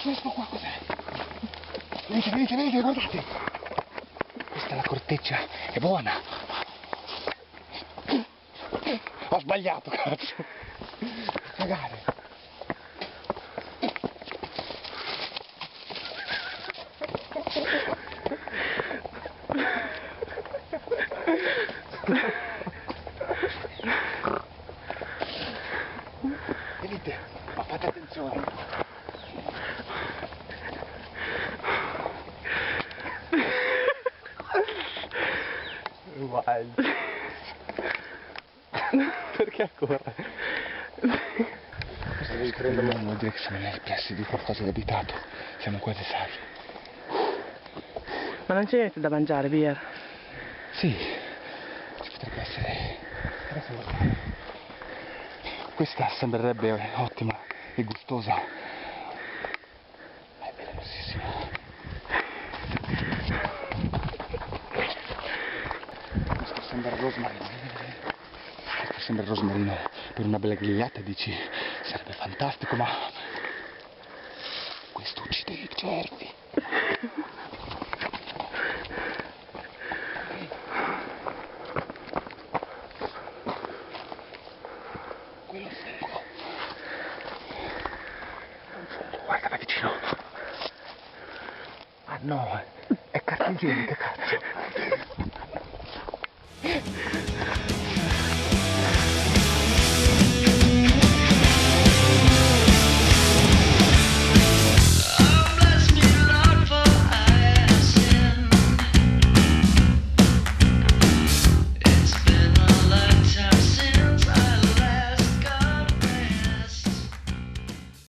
Questo qua cos'è? Venite, guardate! Questa è la corteccia, è buona! Ho sbagliato, cazzo! Cagare! Venite, ma fate attenzione! Wild. Perché ancora? Cosa devi prendere? Vuol dire che siamo nei pressi di qualcosa di abitato. Siamo quasi salvi. Ma non c'è niente da mangiare, Beer? Sì, ci potrebbe essere. Adesso guardate. Questa sembrerebbe ottima e gustosa. È venenosissima. Questo sembra rosmarino. Questo sembra rosmarino per una bella grigliata, dici sarebbe fantastico, ma questo uccide i cervi. Quello fungo. Un fungo, guarda da vicino. Ah no, è carta igienica, cazzo.